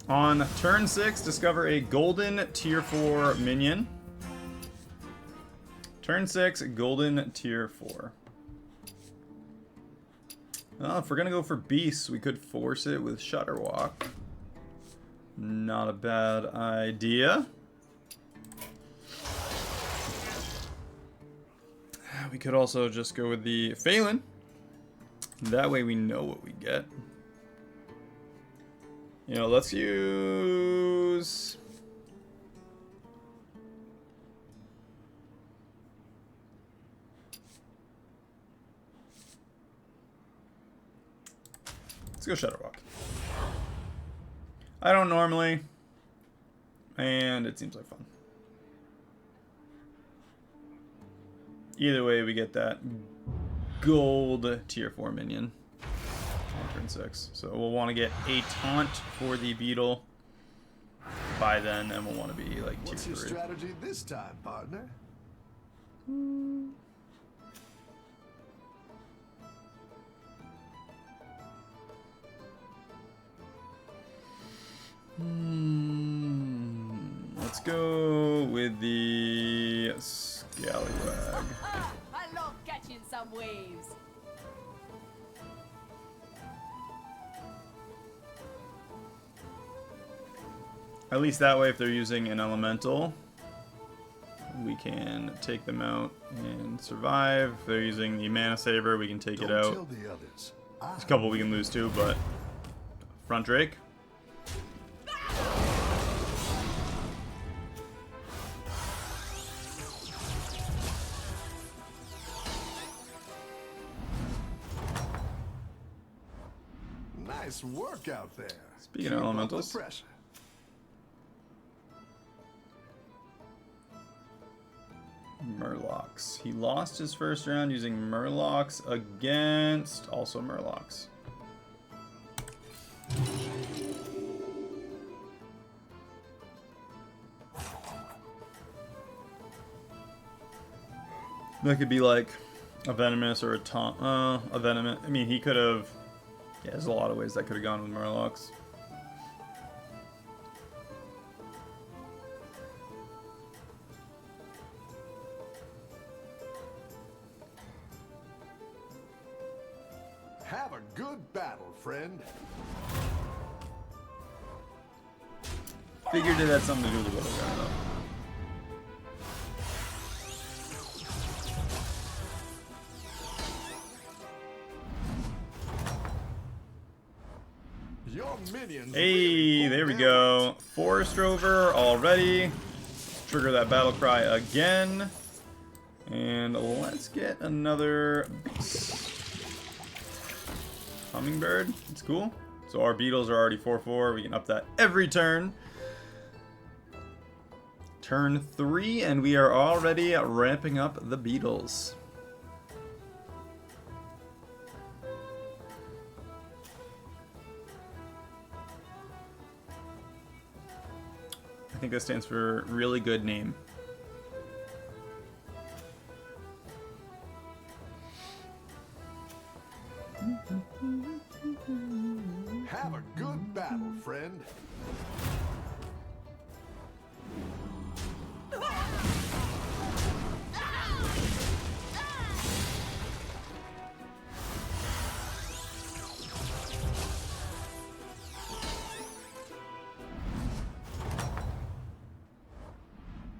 On turn 6, discover a golden tier 4 minion. Turn 6, golden tier 4. Well, if we're going to go for beasts, we could force it with Shutterwalk. Not a bad idea. We could also just go with the Phelan. That way we know what we get. You know, let's use... Let's go Shutterwalk. I don't normally, and it seems like fun. Either way, we get that gold tier 4 minion on turn 6. So we'll want to get a taunt for the Beetle by then, and we'll want to be like tier 3. What's your strategy this time, partner? Let's go with the Scallywag. I love catching some waves. At least that way, if they're using an elemental, we can take them out and survive. If they're using the Mana Saber, we can take it out. Tell the others. There's a couple we can lose too, but front Drake. Nice work out there. Speaking of elementals. Murlocs. He lost his first round using Murlocs against also Murlocs. That could be like a Venomous or a Venomous. I mean, he could have... Yeah, there's a lot of ways that could have gone with Murlocs. Have a good battle, friend. Figured it had something to do with the Battlegrounds, though. Your minions. Hey, there we go. Forest Rover already. Trigger that battle cry again. And let's get another beast. Hummingbird. It's cool. So our Beetles are already 4/4. We can up that every turn. Turn 3, and we are already ramping up the Beetles. I think that stands for really good name. Have a good battle, friend.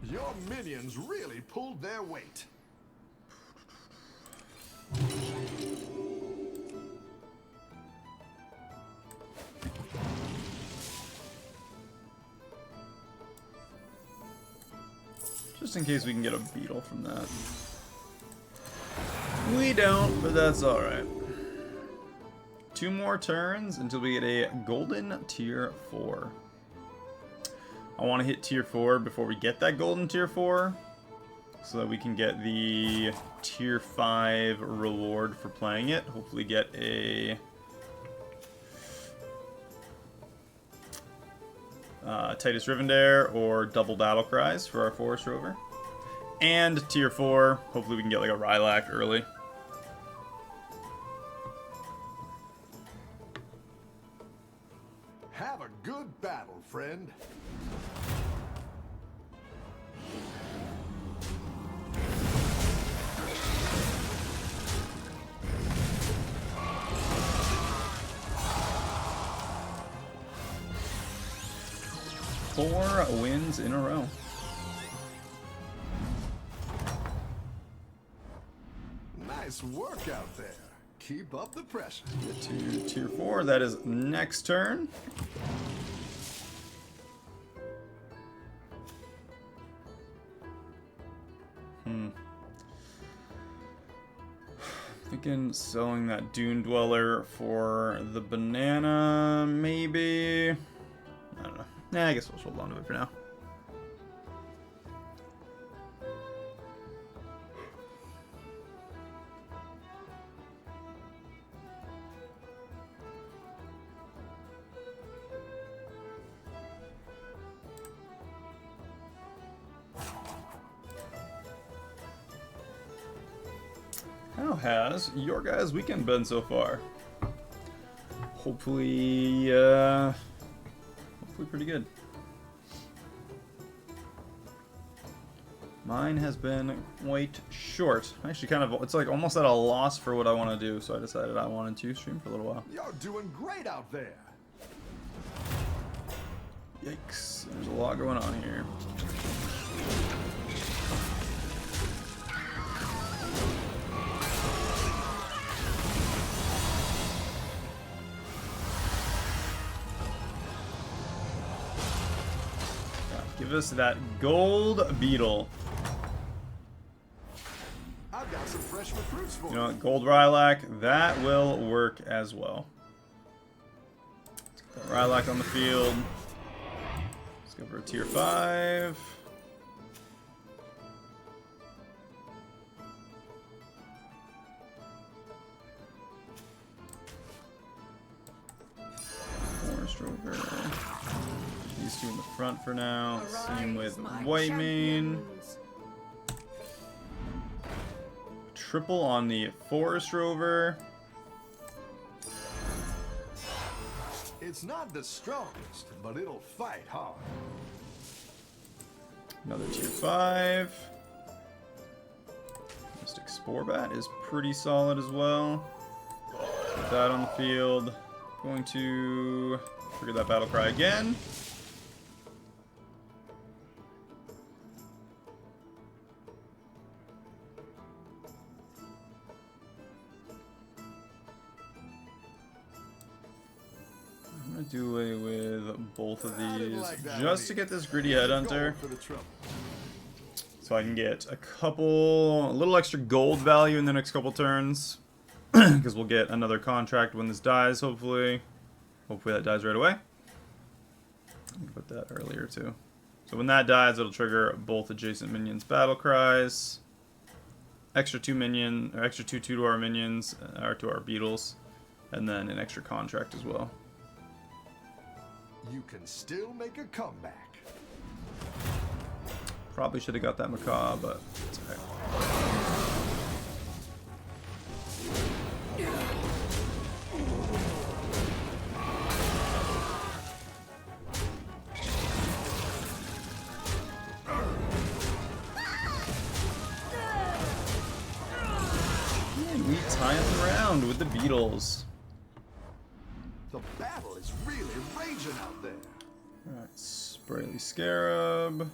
Your minions really pulled their weight. Just in case we can get a Beetle from that. We don't, but that's alright. 2 more turns until we get a golden tier 4. I want to hit tier 4 before we get that golden tier 4, so that we can get the tier 5 reward for playing it. Hopefully get a Titus Rivendare or double battle cries for our Forest Rover. And tier 4, hopefully we can get like a Rylak early. Have a good battle, friend. Four wins in a row. Nice work out there. Keep up the pressure. Get to tier 4. That is next turn. Thinking selling that Dune Dweller for the banana, maybe. I don't know. Nah, I guess we'll hold on to it for now. How has your guys' weekend been so far? Hopefully, hopefully pretty good. Mine has been quite short. Actually, kind of, it's like almost at a loss for what I want to do, so I decided I wanted to stream for a little while. You're doing great out there. Yikes, there's a lot going on here. Give us that gold Beetle. I've got some fresh recruits for You know what, gold Rylak, that will work as well. Let's get that Rylak on the field. Let's go for a tier 5. Forest Rover. These two in the front for now. Same with White Mane. Triple on the Forest Rover. It's not the strongest, but it'll fight hard. Another tier 5. Mystic Sporebat is pretty solid as well. Put that on the field. Going to trigger that battle cry again. I'm gonna do away with both of these just to get this Gritty Headhunter, so I can get a little extra gold value in the next couple turns, because we'll get another contract when this dies. Hopefully that dies right away. I'll put that earlier too. So when that dies, it'll trigger both adjacent minions' battle cries, extra 2 to our minions, or to our beetles, and then an extra contract as well. You can still make a comeback. Probably should have got that Macaw, but it's alright. And we tie up the round with the Beetles. The battle is really raging out there. Alright, Sprayly Scarab.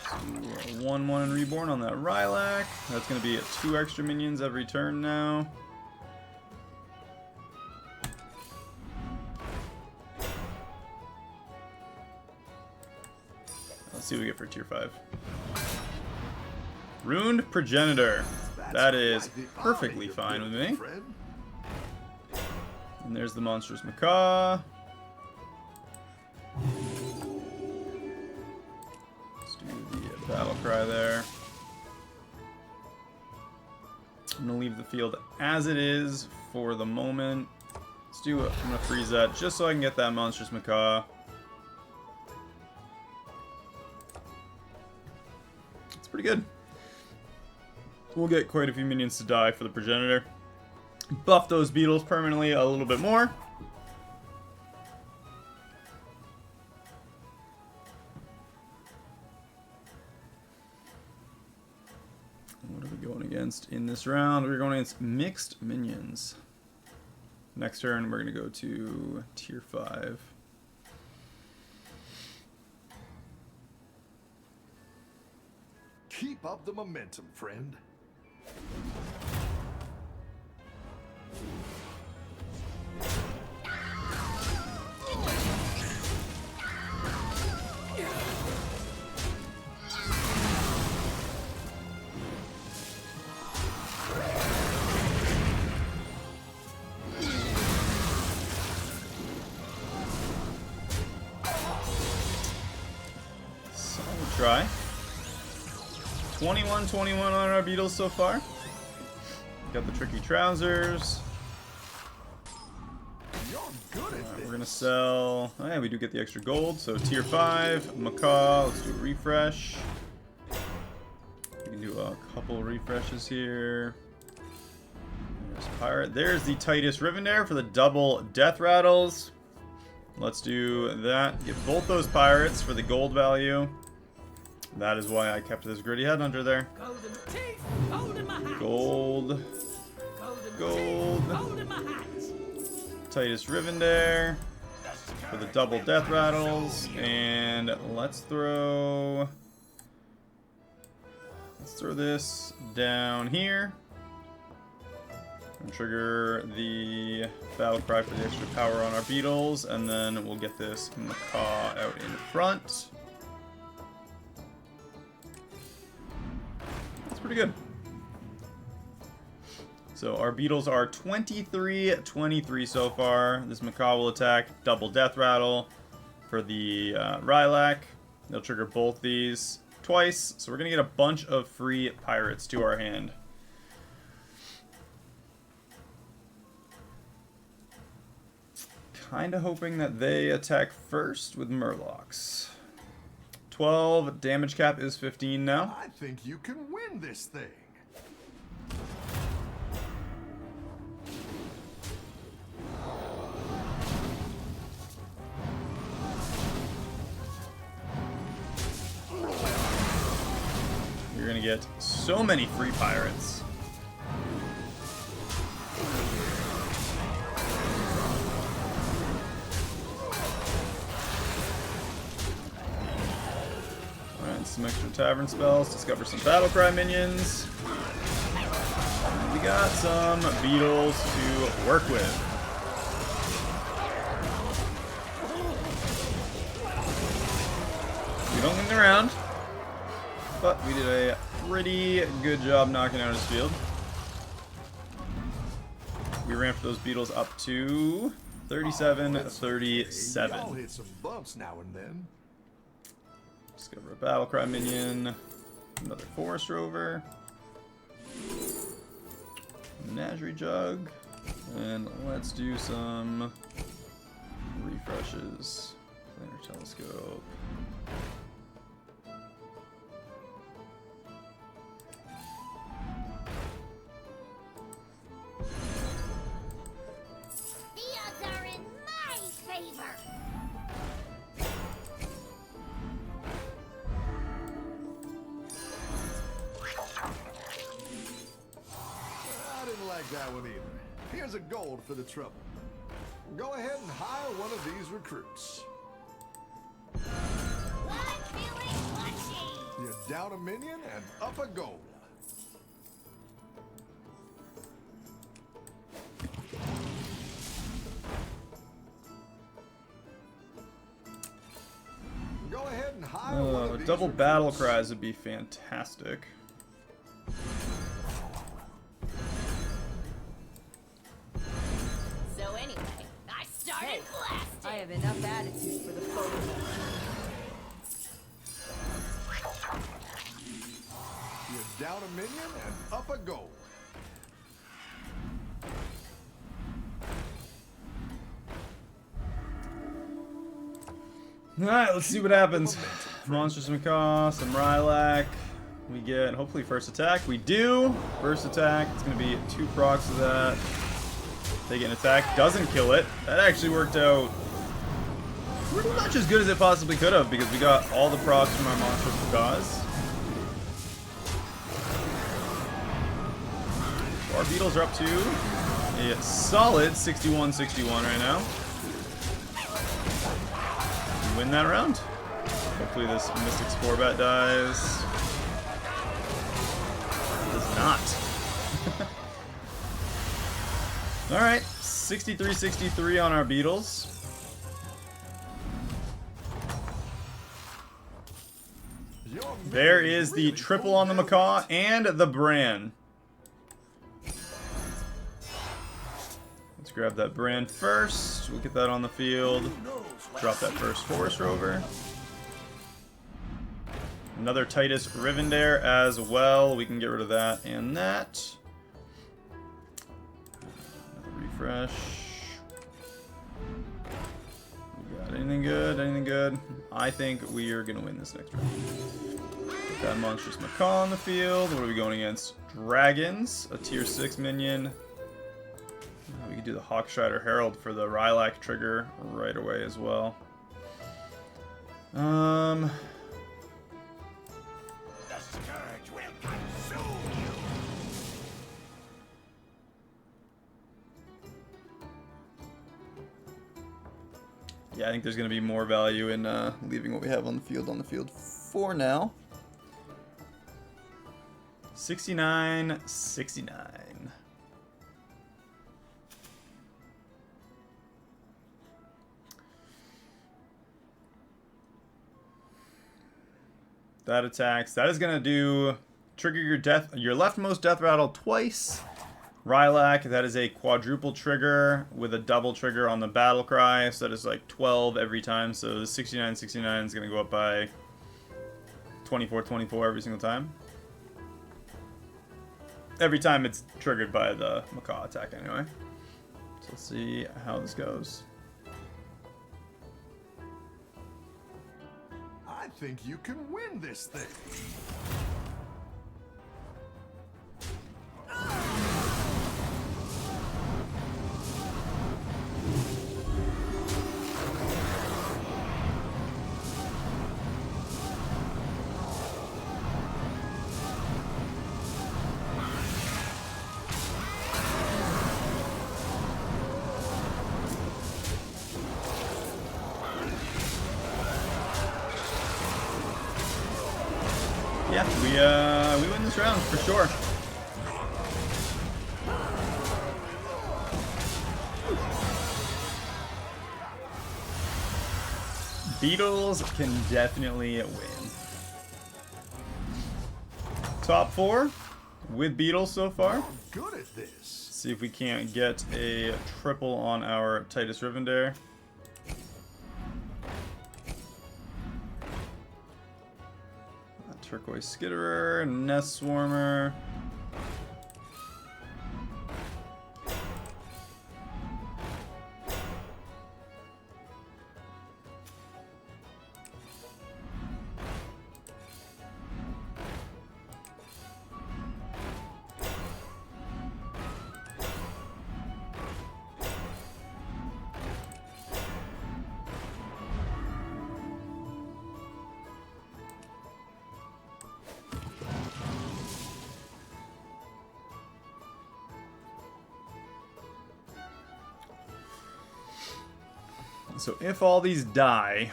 1/1 and Reborn on that Rylak. That's going to be 2 extra minions every turn now. Let's see what we get for tier 5. Runed Progenitor. That is perfectly fine with me. And there's the Monstrous Macaw. Let's do the battle cry there. I'm gonna leave the field as it is for the moment. Let's do it. I'm gonna freeze that just so I can get that Monstrous Macaw. It's pretty good. We'll get quite a few minions to die for the Progenitor. Buff those Beetles permanently a little bit more. against in this round? We're going against mixed minions. Next turn, we're going to go to tier 5. Keep up the momentum, friend. Try. 21-21 on our Beetles so far. Got the tricky trousers. You're good at this. We're gonna sell. Oh yeah, we do get the extra gold. So tier 5, Macaw. Let's do a refresh. We can do a couple refreshes here. There's pirate. There's the Titus Rivendare for the double death rattles. Let's do that. Get both those pirates for the gold value. That is why I kept this gritty headhunter there. Golden teeth, golden my hat. Gold. Golden Gold. teeth, golden my hat. Titus Rivendare for the double death rattles. And let's throw this down here. And trigger the battle cry for the extra power on our Beetles. And then we'll get this Macaw out in front. Pretty good. So our Beetles are 23-23 so far. This Macaw will attack double death rattle for the Rylak. They'll trigger both these twice, so we're gonna get a bunch of free pirates to our hand. Kinda hoping that they attack first with Murlocs. 12, damage cap is 15 now. I think you can win this thing. You're gonna get so many free pirates. Some extra tavern spells, discover some battlecry minions. And we got some Beetles to work with. We don't win the round, but we did a pretty good job knocking out his field. We ramped those Beetles up to 37-37. We all hit some bumps now and then. Discover a battlecry minion, another forest rover, menagerie jug, and let's do some refreshes. Planar telescope. The odds are in my favor. I didn't like that one either. Here's a gold for the trouble. Go ahead and hire one of these recruits. I'm feeling lucky. You're down a minion and up a gold. Go ahead and hire one of these Double recruits. battle cries would be fantastic. So anyway, I started blasting. I have enough attitude for the photo. You're down a minion and up a gold. Alright, let's see what happens. Monsters Macaw, some Rylak. We get, hopefully, first attack. We do. First attack. It's going to be 2 procs of that. They get an attack. Doesn't kill it. That actually worked out pretty much as good as it possibly could have because we got all the procs from our Monsters Macaws. Our Beetles are up to a solid 61-61 right now. We win that round. Hopefully this Mystic Spore Bat dies. It does not. Alright, 63-63 on our Beetles. There is the triple on the Macaw and the Bran. Let's grab that Bran first. We'll get that on the field. Drop that first Forest Rover. Another Titus Rivendare as well. We can get rid of that and that. Another refresh. We got anything good? Anything good? I think we are going to win this next round. Put that Monstrous Macaw on the field. What are we going against? Dragons. A tier 6 minion. We could do the Hawkstrider Herald for the Rylak trigger right away as well. The scourge will consume you. Yeah, I think there's going to be more value in leaving what we have on the field for now. 69-69. That attacks. That is going to trigger your leftmost death rattle twice. Rylak, that is a quadruple trigger with a double trigger on the battle cry. So that is like 12 every time. So the 69-69 is going to go up by 24-24 every single time. Every time it's triggered by the Macaw attack anyway. So let's see how this goes. I think you can win this thing. Yeah, we win this round for sure. Beetles can definitely win. Top 4 with Beetles so far. Good at this. See if we can't get a triple on our Titus Rivendare. Turquoise Skitterer, Nest Swarmer. So if all these die,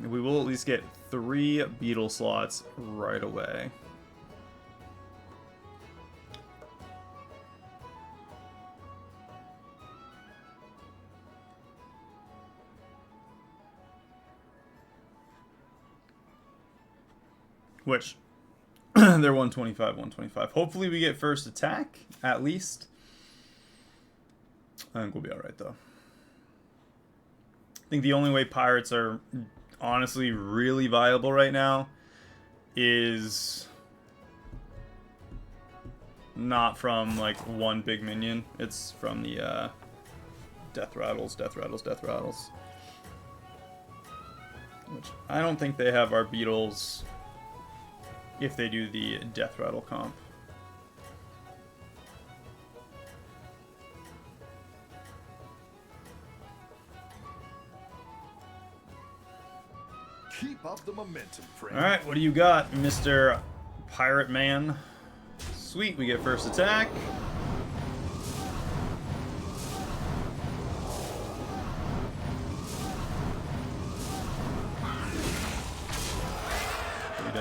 we will at least get 3 Beetle slots right away. Which, they're 125, 125. Hopefully we get first attack, at least. I think we'll be alright, though. I think the only way pirates are honestly really viable right now is not from like one big minion. It's from the death rattles. Which I don't think they have our Beetles if they do the death rattle comp. Keep up the momentum, friend. Alright, what do you got, Mr. Pirate Man? Sweet, we get first attack.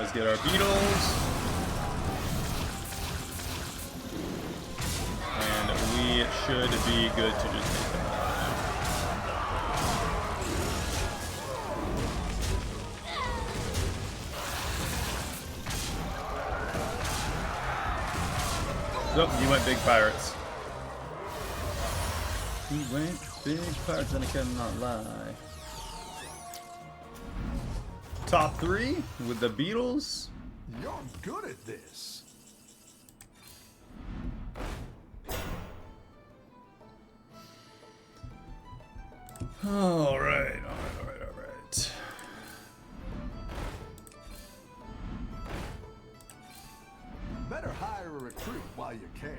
Let's get our Beetles. And we should be good to just take them out now. So, you went big pirates. He went big pirates, and I cannot lie. Top 3 with the Beetles. You're good at this. All right. Better hire a recruit while you can.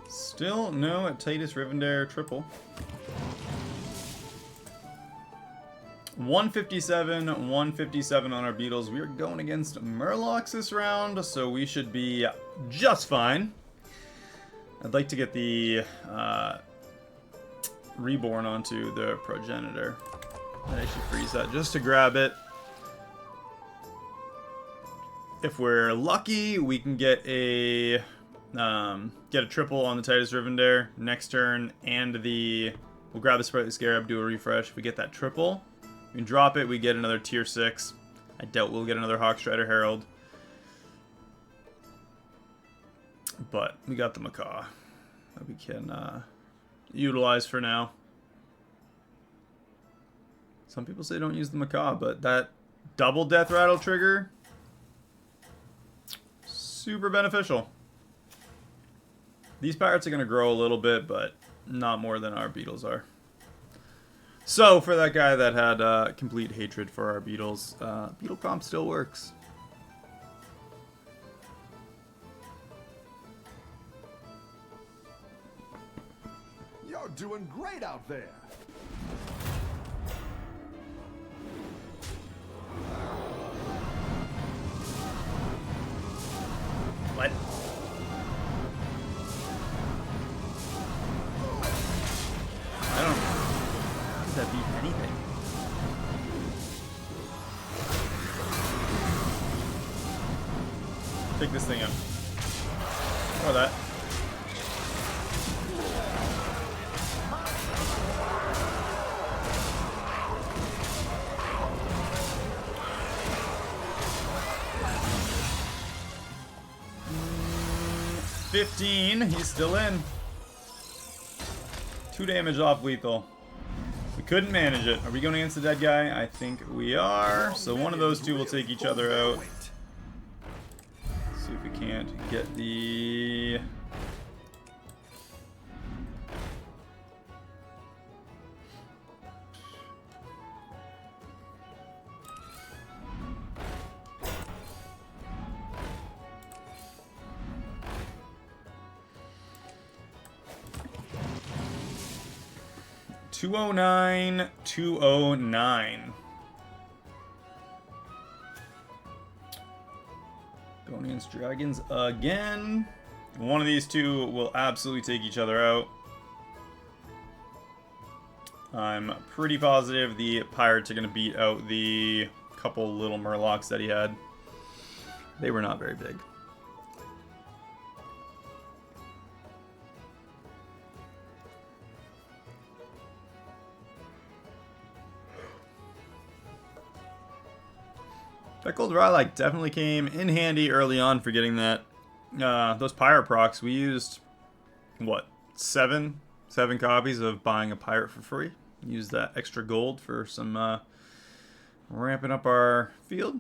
Still no Titus Rivendare triple. 157 on our Beetles. We are going against Murlocs this round, so we should be just fine. I'd like to get the Reborn onto the Progenitor. I should freeze that just to grab it. If we're lucky, we can get a triple on the Titus Rivendare next turn, and we'll grab the Sprightly Scarab, do a refresh. If we get that triple, we can drop it, we get another tier 6. I doubt we'll get another Hawkstrider Herald. But we got the Macaw that we can utilize for now. Some people say don't use the Macaw, but that double Death Rattle trigger, super beneficial. These pirates are going to grow a little bit, but not more than our Beetles are. So, for that guy that had complete hatred for our Beetles, Beetle comp still works. You're doing great out there. What? I don't know. Does that beat anything? Take this thing out. Or that. He's still in. 2 damage off lethal. We couldn't manage it. Are we going against the dead guy? I think we are. So one of those two will take each other out. Let's see if we can't get the... $209, $209. Going against dragons again. One of these two will absolutely take each other out. I'm pretty positive the pirates are going to beat out the couple little murlocs that he had. They were not very big. That gold Rylak definitely came in handy early on for getting that. Those pirate procs, we used, what, 7 copies of buying a pirate for free. Used that extra gold for some ramping up our field.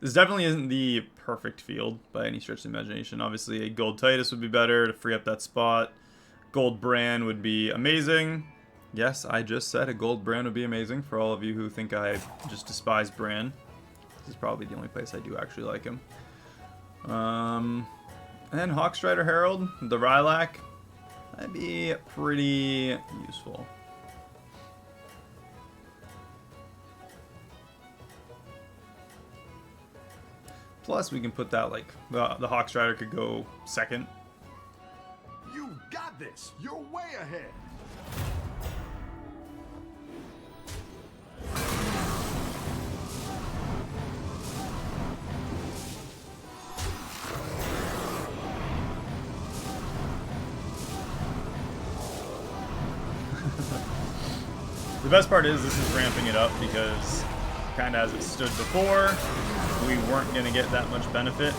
This definitely isn't the perfect field by any stretch of the imagination. Obviously, a gold Titus would be better to free up that spot. Gold Bran would be amazing. Yes, I just said a gold Bran would be amazing for all of you who think I just despise Bran. This is probably the only place I do actually like him. And then Hawkstrider Herald, the Rylak, that'd be pretty useful. Plus, we can put that, like, the Hawkstrider could go second. You got this. You're way ahead. The best part is this is ramping it up because, kind of as it stood before, we weren't going to get that much benefit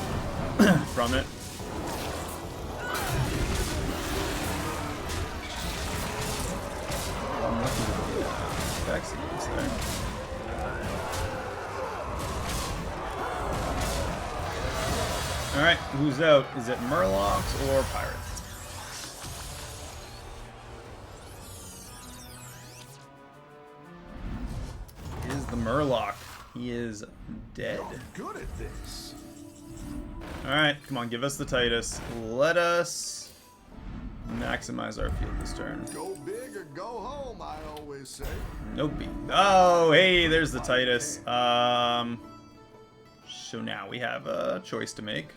from it. There. Alright, who's out? Is it Murlocs or Pirates? It is the Murloc. He is dead. Good at this. Alright, come on, give us the Titus. Let us maximize our field this turn. Go big or go home, I always say. Nope. Oh, hey, there's the Titus. So now we have a choice to make.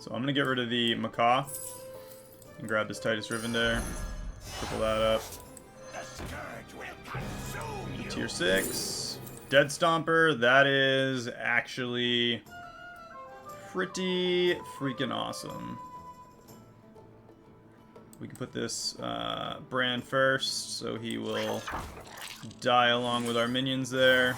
So I'm gonna get rid of the Macaw and grab this Titus Rivendare. Triple that up. Tier 6. Dead Stomper, that is actually pretty freaking awesome. We can put this Brand first, so he will die along with our minions there.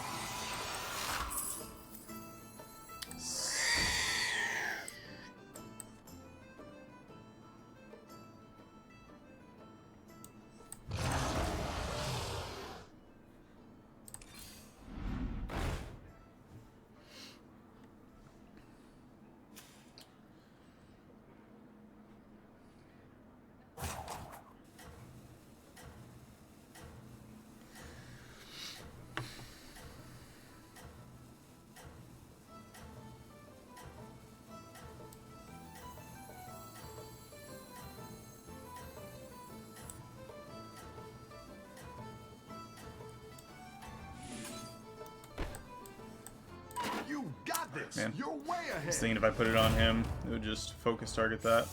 You got this. Man. You're way I ahead. was thinking if I put it on him, it would just focus target that.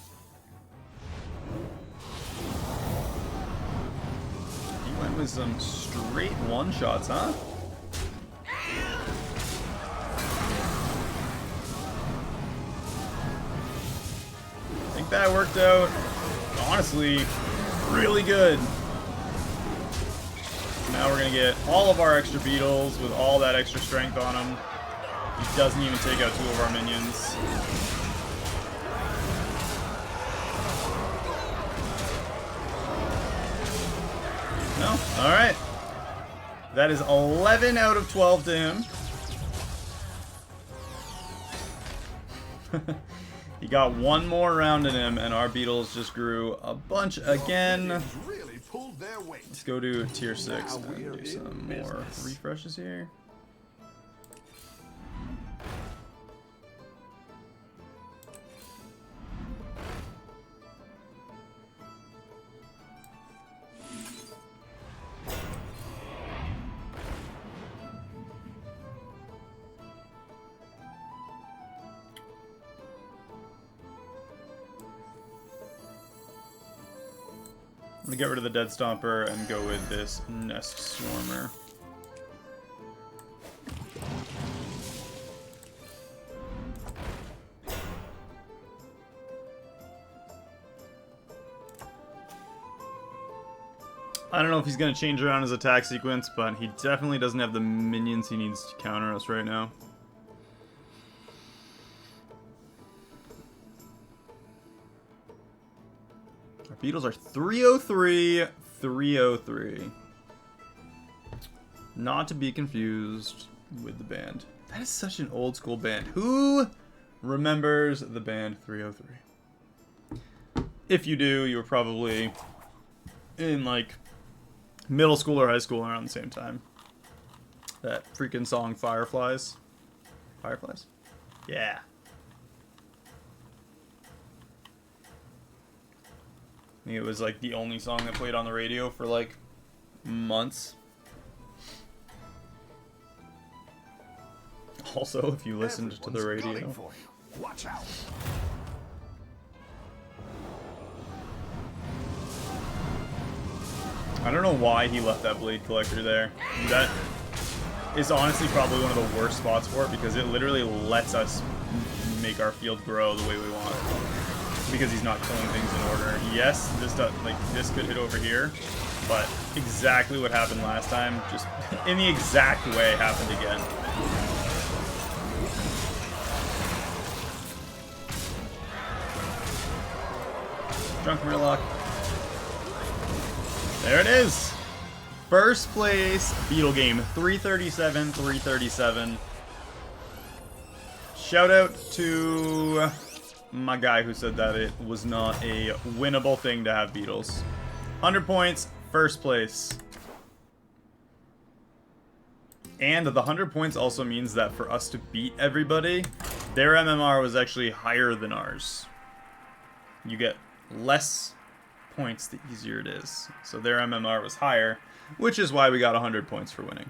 He went with some straight one-shots, huh? I think that worked out, honestly, really good. Now we're going to get all of our extra beetles with all that extra strength on them. He doesn't even take out 2 of our minions. No? Alright. That is 11 out of 12 to him. He got one more round in him, and our beetles just grew a bunch again. Really pulled their weight. Let's go to tier 6 and do some more refreshes here. I'm gonna get rid of the Dead Stomper and go with this Nest Swarmer. I don't know if he's gonna change around his attack sequence, but he definitely doesn't have the minions he needs to counter us right now. Beetles are 303, 303. Not to be confused with the band. That is such an old school band. Who remembers the band 303? If you do, you were probably in like middle school or high school around the same time. That freaking song Fireflies. Fireflies? Yeah. I think it was like the only song that played on the radio for like months. Also, if you listened to the radio. Watch out. I don't know why he left that Blade Collector there. That is honestly probably one of the worst spots for it, because it literally lets us make our field grow the way we want. Because he's not killing things in order. Yes, this does, like, this could hit over here, but exactly what happened last time, just in the exact way, happened again. Drunk Murloc. There it is! First place Beetle game. 337, 337. Shout out to my guy who said that it was not a winnable thing to have Beetles. 100 points, first place. And the 100 points also means that for us to beat everybody, their MMR was actually higher than ours. You get less points the easier it is. So their MMR was higher, which is why we got 100 points for winning.